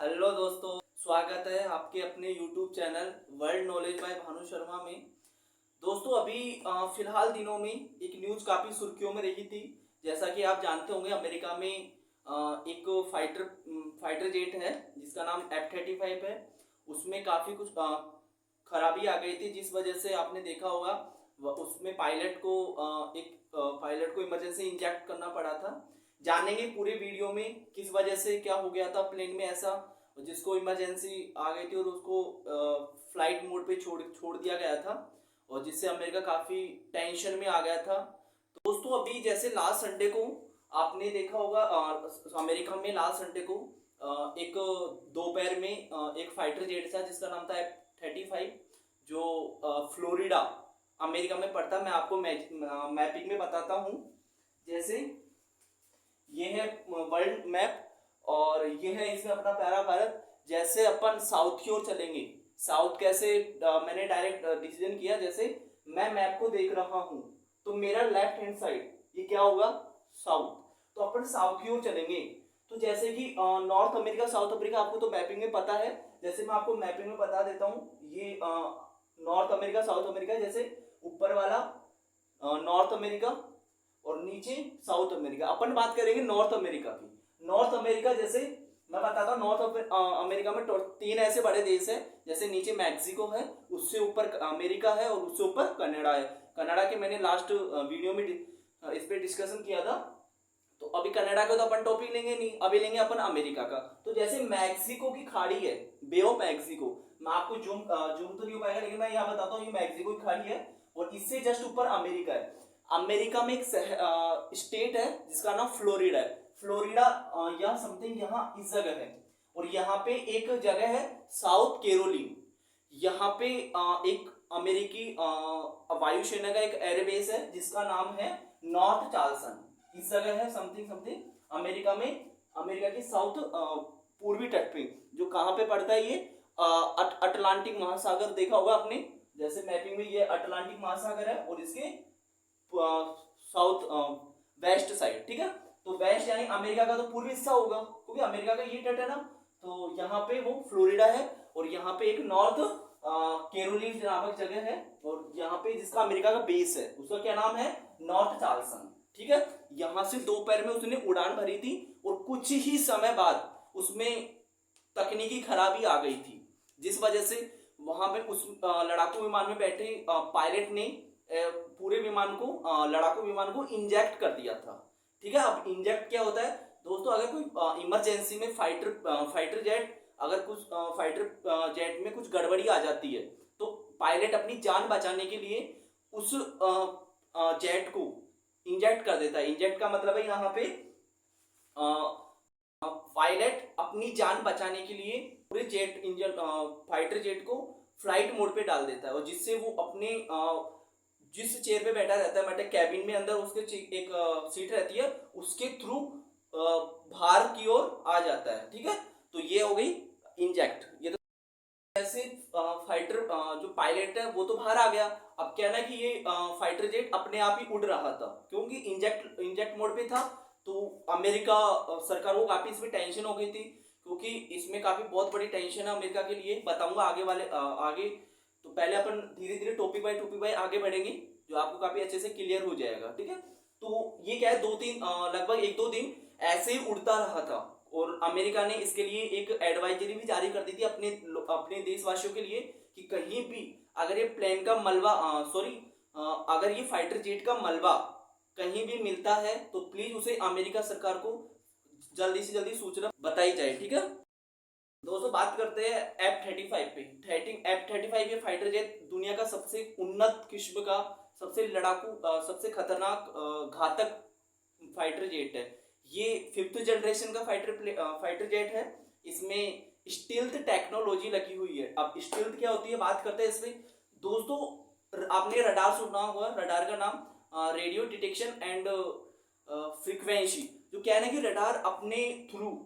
Hello दोस्तों, स्वागत है आपके अपने YouTube channel world knowledge by Bhanu Sharma में। दोस्तों अभी फिलहाल दिनों में एक न्यूज़ काफ़ी सुर्खियों में रही थी। जैसा कि आप जानते होंगे, अमेरिका में एक फाइटर जेट है जिसका नाम F-35 है। उसमें काफ़ी कुछ खराबी आ गई थी, जिस वजह से आपने देखा होगा उसमें पायलट को इमरजेंसी इंजेक्ट करना पड़ा था। जानेंगे पूरे वीडियो में किस वजह से क्या हो गया था प्लेन में ऐसा, जिसको इमरजेंसी आ गई थी और उसको फ्लाइट मोड पे छोड़ दिया गया था, और जिससे अमेरिका काफी टेंशन में आ गया था। तो दोस्तों अभी जैसे लास्ट संडे को आपने देखा होगा, अमेरिका में लास्ट संडे को एक दोपहर में एक फाइटर जेट था जिसका नाम था F-35, जो फ्लोरिडा अमेरिका में पड़ता। मैं आपको मैपिंग में बताता हूँ। जैसे ये है वर्ल्ड मैप, और ये है इसमें अपना प्यारा भारत। जैसे अपन साउथ की ओर चलेंगे, साउथ कैसे मैंने डायरेक्ट डिसीजन किया। जैसे मैं मैप को देख रहा हूँ तो मेरा लेफ्ट हैंड साइड ये क्या होगा, साउथ। तो अपन साउथ की ओर चलेंगे। तो जैसे कि नॉर्थ अमेरिका, साउथ अफ्रीका आपको तो मैपिंग में पता है। जैसे मैं आपको मैपिंग में बता देता हूँ, ये नॉर्थ अमेरिका, साउथ अमेरिका। जैसे ऊपर वाला नॉर्थ अमेरिका और नीचे साउथ अमेरिका। अपन बात करेंगे नॉर्थ अमेरिका की। नॉर्थ अमेरिका जैसे मैं बताता हूँ, नॉर्थ अमेरिका में तीन ऐसे बड़े देश है। जैसे नीचे मैक्सिको है, उससे ऊपर अमेरिका है, और उससे ऊपर कनाडा है। कनाडा के मैंने लास्ट वीडियो में इस पे डिस्कशन किया था। तो अभी कनाडा का तो अपन टॉपिक लेंगे नहीं, अभी लेंगे अपन अमेरिका का। तो जैसे मैक्सिको की खाड़ी है, बे ऑफ मैक्सिको। मैं आपको जूम तो नहीं हो पाएगा, लेकिन मैं यहाँ बताता हूँ, ये मैक्सिको की खाड़ी है और इससे जस्ट ऊपर अमेरिका है। अमेरिका में एक स्टेट है जिसका नाम फ्लोरिडा है। फ्लोरिडा या समथिंग यहाँ इस जगह है। और यहाँ पे एक जगह है साउथ कैरोलिन। यहाँ पे एक अमेरिकी वायुसेना का एक एयरबेस है जिसका नाम है नॉर्थ चार्ल्सन। इस जगह है समथिंग समथिंग अमेरिका में, अमेरिका के साउथ पूर्वी तट पे। जो कहाँ पे पड़ता है, ये अटलांटिक महासागर देखा होगा आपने। जैसे मैपिंग में ये अटलांटिक महासागर है और इसके साउथ वेस्ट साइड, ठीक है। तो वेस्ट यानी अमेरिका का तो पूर्वी हिस्सा होगा, क्योंकि अमेरिका का ये तट है ना। तो यहाँ पे वो फ्लोरिडा है, और यहाँ पे एक नॉर्थ कैरोलिन नामक जगह है, और यहाँ पे जिसका अमेरिका का बेस है उसका क्या नाम है, नॉर्थ चार्ल्सन, ठीक है। यहाँ से दोपहर में उसने उड़ान भरी थी, और कुछ ही समय बाद उसमें तकनीकी खराबी आ गई थी, जिस वजह से वहां पे उस लड़ाकू विमान में बैठे पायलट ने पूरे विमान को, लड़ाकू विमान को इंजेक्ट कर दिया था, ठीक है। अब इंजेक्ट क्या होता है दोस्तों, अगर कोई इमरजेंसी में फाइटर जेट, अगर कुछ फाइटर जेट में कुछ गड़बड़ी आ जाती है, तो पायलट अपनी जान बचाने के लिए उस जेट को इंजेक्ट कर देता है। इंजेक्ट का मतलब है यहाँ पे पायलट अपनी जान बचाने के लिए पूरे जेट इंजन फाइटर जेट को फ्लाइट मोड पे डाल देता है, और जिससे वो अपने जिस चेयर पे बैठा रहता है, मतलब कैबिन में अंदर उसके एक सीट रहती है, उसके थ्रू बाहर की ओर आ जाता है, ठीक है। तो ये हो गई इंजेक्ट। ये तो ऐसे फाइटर जो पायलट है वो तो बाहर आ गया। अब क्या ना कि ये फाइटर जेट अपने आप ही उड़ रहा था, क्योंकि इंजेक्ट मोड पे था। तो अमेरिका सरकार को काफी इसमें टेंशन हो गई थी, क्योंकि इसमें काफी बहुत बड़ी टेंशन है अमेरिका के लिए। बताऊंगा आगे वाले आगे। तो पहले अपन धीरे धीरे टॉपिक बाय आगे बढ़ेंगे, जो आपको काफी अच्छे से क्लियर हो जाएगा, ठीक है। तो ये क्या है, लगभग एक दो दिन ऐसे ही उड़ता रहा था, और अमेरिका ने इसके लिए एक एडवाइजरी भी जारी कर दी थी अपने देशवासियों के लिए, कि कहीं भी अगर ये प्लेन का मलबा अगर ये फाइटर जेट का मलबा कहीं भी मिलता है, तो प्लीज उसे अमेरिका सरकार को जल्दी से जल्दी सूचना बताई जाए, ठीक है। दोस्तों बात करते हैं F-35 पे। F-35 ये फाइटर जेट दुनिया का सबसे उन्नत किस्म का, सबसे लड़ाकू, सबसे खतरनाक, घातक फाइटर जेट है। ये 5th जनरेशन का फाइटर जेट है। इसमें स्टील्थ टेक्नोलॉजी लगी हुई है। अब स्टील्थ क्या होती है, बात करते हैं इसमें। दोस्तों आपने रडार सुना होगा, रडार का नाम रेडियो डिटेक्शन एंड फ्रीक्वेंसी। जो क्या है ना कि रडार अपने थ्रू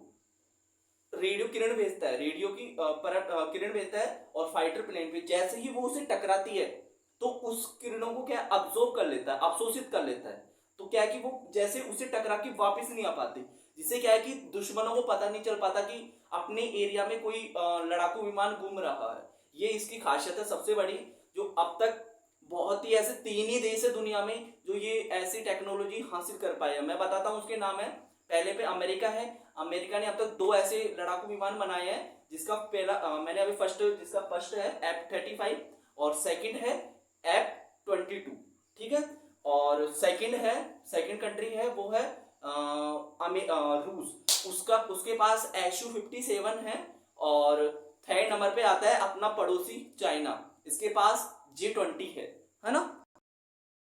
रेडियो किरण भेजता है, रेडियो की किरण भेजता है, और फाइटर प्लेन पे जैसे ही वो उसे टकराती है, तो उस किरणों को क्या अब्सॉर्ब कर लेता है, अवशोषित कर लेता है। तो क्या है कि वो जैसे उसे टकरा के वापस नहीं आ पाती, जिससे क्या है कि दुश्मनों को पता नहीं चल पाता कि अपने एरिया में कोई लड़ाकू विमान घूम रहा है। ये इसकी खासियत है सबसे बड़ी, जो अब तक बहुत ही ऐसे 3 ही देश है दुनिया में जो ये ऐसी टेक्नोलॉजी हासिल कर पाए हैं। मैं बताता हूँ उसके नाम है। पहले पे अमेरिका है। अमेरिका ने अब तक 2 ऐसे लड़ाकू विमान बनाए हैं, जिसका पहला मैंने अभी जिसका फर्स्ट है F-35 और सेकंड है F-22। ठीक है। और सेकंड कंट्री है वो है रूस। उसके पास Su-57 है। और थर्ड नंबर पे आता है अपना पड़ोसी चाइना, इसके पास J-20 है ना।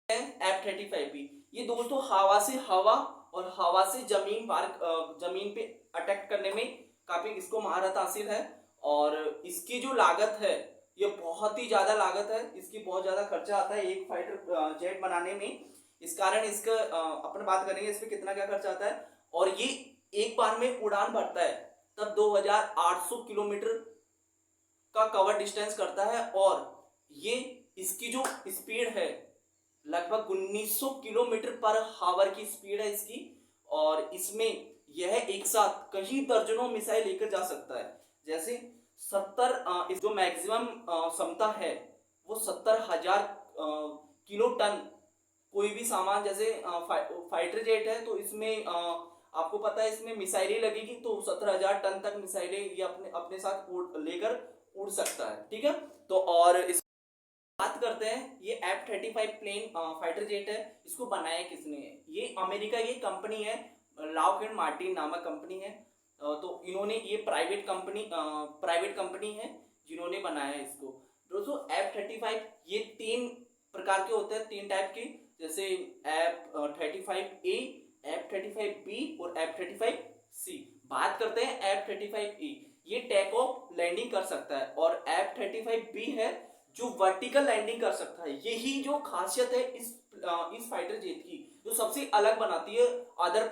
F-35 भी। ये दोस्तों हवा से हवा और हवा से जमीन पे अटैक करने में काफी इसको महारत हासिल है। और इसकी जो लागत है ये बहुत ही ज्यादा लागत है, इसकी बहुत ज्यादा खर्चा आता है एक फाइटर जेट बनाने में। इस कारण इसका अपन बात करेंगे इस पे कितना क्या खर्चा आता है। और ये एक बार में उड़ान भरता है तब 2800 किलोमीटर का कवर डिस्टेंस करता है। और ये इसकी जो स्पीड है लगभग 1900 किलोमीटर पर हावर की स्पीड है इसकी। और इसमें यह एक साथ कई दर्जनों मिसाइल लेकर जा सकता है। जैसे 70 इस जो मैक्सिमम क्षमता है वो 70,000 किलो टन कोई भी सामान, जैसे फाइटर जेट है तो इसमें आपको पता है इसमें मिसाइलें लगेगी तो 17,000 टन तक मिसाइलें ये अपने अपने साथ लेकर उड़ सकता है। ठीक है। तो और इस बात करते हैं ये F-35 प्लेन फाइटर जेट है, इसको बनाया किसने है। ये अमेरिका की कंपनी है, लॉकहीड मार्टिन नामक कंपनी है। तो इन्होंने ये प्राइवेट कंपनी है जिन्होंने बनाया है इसको। दोस्तों F-35 ये 3 प्रकार के होते हैं, 3 टाइप के, जैसे F-35A, F-35B और F-35C। बात करते हैं F-35A, ये टेक ऑफ लैंडिंग कर सकता है। और F-35B है जो वर्टिकल लैंडिंग कर सकता है। यही जो खासियत है इस फाइटर जेट की, जो सबसे अलग बनाती है अदर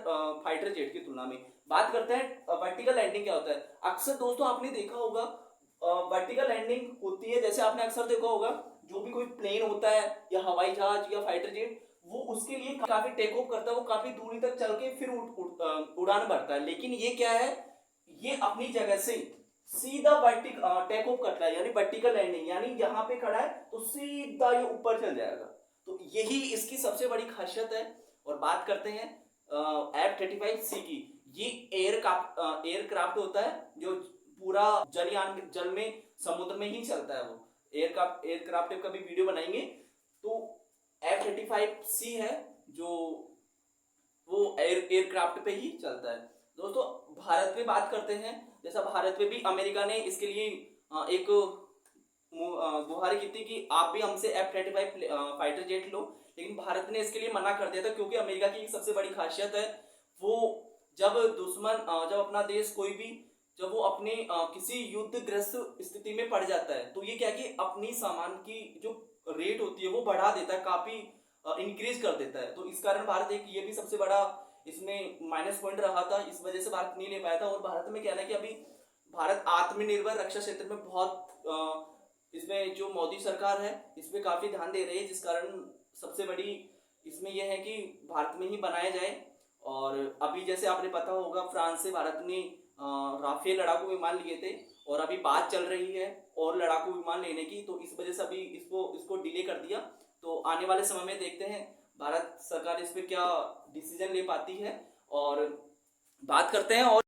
फाइटर जेट की तुलना में। बात करते हैं वर्टिकल लैंडिंग क्या होता है। अक्सर दोस्तों आपने देखा होगा वर्टिकल लैंडिंग होती है, जैसे आपने अक्सर देखा होगा जो भी कोई प्लेन होता है या हवाई जहाज या फाइटर जेट, वो उसके लिए काफी टेक ऑफ करता है, वो काफी दूरी तक चल के फिर उड़ान भरता है। लेकिन ये क्या है, ये अपनी जगह से सीधा टेक ऑफ करता है, यानी वर्टिकल लैंडिंग, यानी यहाँ पे खड़ा है तो सीधा ये ऊपर चल जाएगा। तो यही इसकी सबसे बड़ी खासियत है। और बात करते हैं F-35C की। ये एयरक्राफ्ट होता है जो पूरा जल में समुद्र में ही चलता है। वो एयरक्राफ्ट का भी वीडियो बनाएंगे। तो F-35C है जो वो एयरक्राफ्ट पे ही चलता है। दोस्तों भारत में बात करते हैं, जैसा भारत में भी अमेरिका ने इसके लिए एक गुहार की थी कि आप भी हमसे F-35 फाइटर जेट लो, लेकिन भारत ने इसके लिए मना कर दिया था। क्योंकि अमेरिका की सबसे बड़ी खासियत है वो जब अपना देश कोई भी जब वो अपने किसी युद्धग्रस्त स्थिति में पड़ जाता है तो ये क्या कि अपनी सामान की जो रेट होती है वो बढ़ा देता है, काफी इंक्रीज कर देता है। तो इस कारण भारत एक ये भी सबसे बड़ा इसमें माइनस पॉइंट रहा था, इस वजह से भारत नहीं ले पाया था। और भारत में कहना है कि अभी भारत आत्मनिर्भर रक्षा क्षेत्र में बहुत इसमें जो मोदी सरकार है इसमें काफी ध्यान दे रही है, जिस कारण सबसे बड़ी इसमें यह है कि भारत में ही बनाया जाए। और अभी जैसे आपने पता होगा फ्रांस से भारत ने राफेल लड़ाकू विमान लिए थे और अभी बात चल रही है और लड़ाकू विमान लेने की, तो इस वजह से अभी इसको डिले कर दिया। तो आने वाले समय में देखते हैं भारत सरकार इस पे क्या डिसीजन ले पाती है। और बात करते हैं और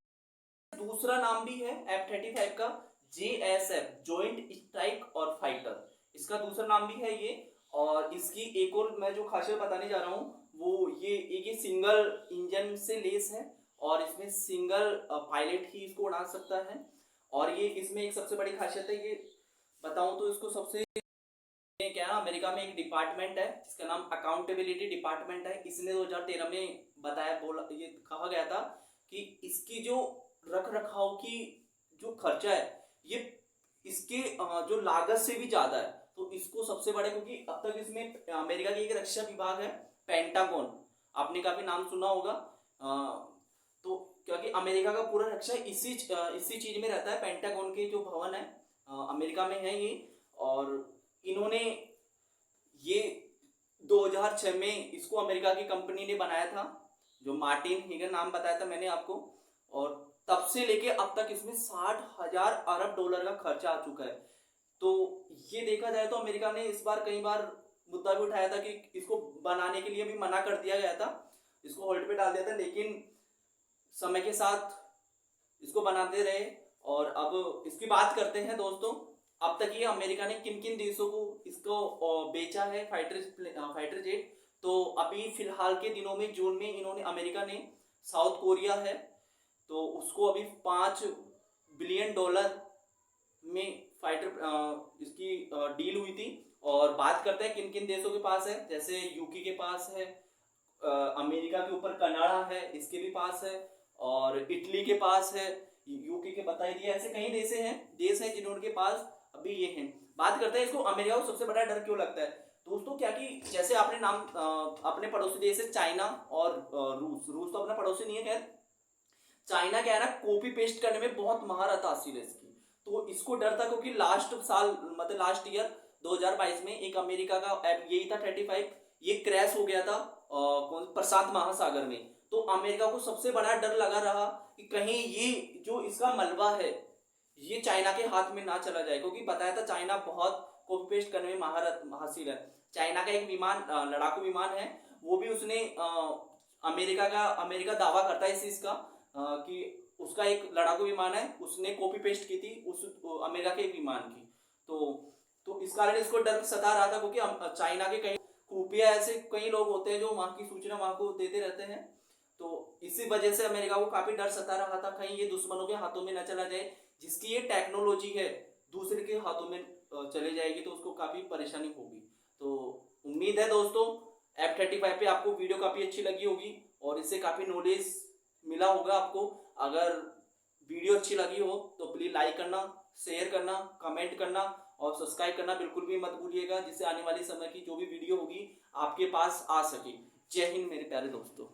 दूसरा नाम भी है F-35 का, JSF, जॉइंट स्ट्राइक और फाइटर, इसका दूसरा नाम भी है ये। और इसकी एक और मैं जो खासियत बताने जा रहा हूँ वो ये सिंगल इंजन से लेस है और इसमें सिंगल पायलट ही इसको उड़ा सकता है। और ये इसमें एक सबसे बड़ी खासियत है, ये बताऊं तो इसको सबसे क्या है, अमेरिका में एक डिपार्टमेंट है जिसका नाम अकाउंटेबिलिटी डिपार्टमेंट है। इसने 2013 में ये कहा गया था कि इसकी जो रख रखाव की जो खर्चा है ये इसके जो लागत से भी ज्यादा है। तो इसको सबसे बड़े, क्योंकि अब तक इसमें अमेरिका की एक रक्षा विभाग है पेंटागन, आपने काफी नाम सुना होगा। तो क्योंकि अमेरिका का पूरा रक्षा इसी चीज में रहता है, पेंटागन के जो भवन है अमेरिका में है ये। और इन्होंने ये 2006 में इसको अमेरिका की कंपनी ने बनाया था, जो मार्टिन हीगर नाम बताया था मैंने आपको, और तब से लेके अब तक इसमें 60,000 अरब डॉलर का खर्चा आ चुका है। तो ये देखा जाए तो अमेरिका ने इस बार कई बार मुद्दा भी उठाया था कि इसको बनाने के लिए भी मना कर दिया गया था, इसको होल्ड पे डाल दिया था, लेकिन समय के साथ इसको बनाते रहे। और अब इसकी बात करते हैं दोस्तों, अब तक ये अमेरिका ने किन किन देशों को इसको बेचा है फाइटर जेट। तो अभी फिलहाल के दिनों में जून में इन्होंने अमेरिका ने साउथ कोरिया है तो उसको अभी $5 बिलियन में फाइटर इसकी डील हुई थी। और बात करते हैं किन किन देशों के पास है, जैसे यूके के पास है, अमेरिका के ऊपर कनाडा है, इसके भी पास है, और इटली के पास है, यूके के बता ही दिया। ऐसे कई देश हैं जिनके पास अभी ये हैं। बात करते हैं इसको अमेरिका को सबसे बड़ा डर क्यों लगता है दोस्तों, क्या कि जैसे आपने नाम अपने पड़ोसी देश है चाइना और रूस तो अपना पड़ोसी नहीं है, खैर चाइना क्या है ना, कॉपी पेस्ट करने में बहुत महारत हासिल है इसकी। तो इसको डर था क्योंकि लास्ट ईयर 2022 में एक अमेरिका का ऐप यही था 35, ये क्रैश हो गया था प्रशांत महासागर में। तो अमेरिका को सबसे बड़ा डर लगा रहा कि कहीं ये जो इसका मलबा है ये चाइना के हाथ में ना चला जाए, क्योंकि बताया था चाइना बहुत कॉपी पेस्ट करने में महारत हासिल है। चाइना का एक विमान लड़ाकू विमान है, वो भी उसने अमेरिका दावा करता है इस चीज का कि उसका एक लड़ाकू विमान है, उसने कॉपी पेस्ट की थी उस अमेरिका के एक विमान की। तो इस कारण इसको डर सता रहा था, क्योंकि चाइना के कई खुफिया ऐसे कई लोग होते हैं जो वहां की सूचना वहां को देते रहते हैं। तो इसी वजह से अमेरिका को काफी डर सता रहा था कहीं ये दुश्मनों के हाथों में न चला जाए, जिसकी ये टेक्नोलॉजी है दूसरे के हाथों में चले जाएगी तो उसको काफी परेशानी होगी। तो उम्मीद है दोस्तों F-35 पे आपको वीडियो काफी अच्छी लगी होगी और इससे काफी नॉलेज मिला होगा आपको। अगर वीडियो अच्छी लगी हो तो प्लीज लाइक करना, शेयर करना, कमेंट करना और सब्सक्राइब करना बिल्कुल भी मत भूलिएगा, जिससे आने वाली समय की जो भी वीडियो होगी आपके पास आ सके। जय हिंद मेरे प्यारे दोस्तों।